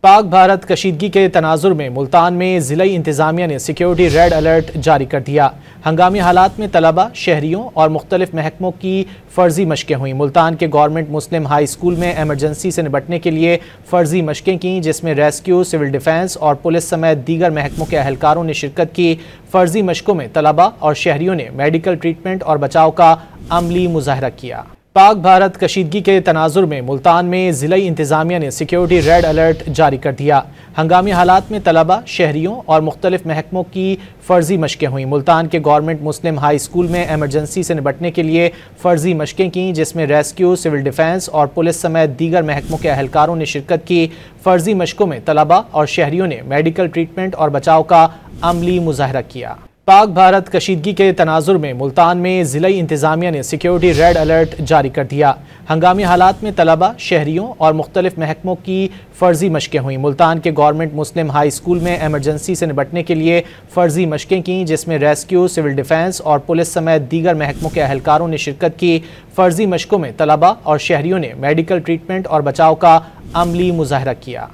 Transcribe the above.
पाक भारत कशीदगी के तनाजुर में मुल्तान में ज़िला इंतज़ामिया ने सिक्योरिटी रेड अलर्ट जारी कर दिया। हंगामी हालात में तलबा, शहरियों और मुख्तलिफ महकमों की फ़र्जी मशकें हुई। मुल्तान के गवर्नमेंट मुस्लिम हाई स्कूल में एमरजेंसी से निपटने के लिए फ़र्जी मशकें की, जिसमें रेस्क्यू, सिविल डिफेंस और पुलिस समेत दीगर महकमों के अहलकारों ने शिरकत की। फ़र्जी मशकों में तलबा और शहरियों ने मेडिकल ट्रीटमेंट और बचाव का अमली मुजाहरा किया। पाक भारत कशीदगी के तनाजुर में मुल्तान में ज़िला इंतज़ामिया ने सिक्योरिटी रेड अलर्ट जारी कर दिया। हंगामी हालात में तलबा, शहरियों और मुख्तलिफ महकमों की फ़र्जी मशकें हुई। मुल्तान के गवर्नमेंट मुस्लिम हाई स्कूल में एमरजेंसी से निपटने के लिए फ़र्जी मशकें की, जिसमें रेस्क्यू, सिविल डिफेंस और पुलिस समेत दीगर महकमों के अहलकारों ने शिरकत की। फ़र्जी मशकों में तलबा और शहरियों ने मेडिकल ट्रीटमेंट और बचाव का अमली मुजाहरा किया। पाक भारत कशीदगी के तनाजुर में मुल्तान में ज़िला इंतज़ामिया ने सिक्योरिटी रेड अलर्ट जारी कर दिया। हंगामी हालात में तलबा, शहरियों और मुख्तलिफ महकमों की फ़र्जी मशकें हुई। मुल्तान के गवर्नमेंट मुस्लिम हाई स्कूल में एमरजेंसी से निपटने के लिए फ़र्जी मशकें की, जिसमें रेस्क्यू, सिविल डिफेंस और पुलिस समेत दीगर महकमों के अहलकारों ने शिरकत की। फ़र्जी मशकों में तलबा और शहरियों ने मेडिकल ट्रीटमेंट और बचाव का अमली मुजाहरा किया।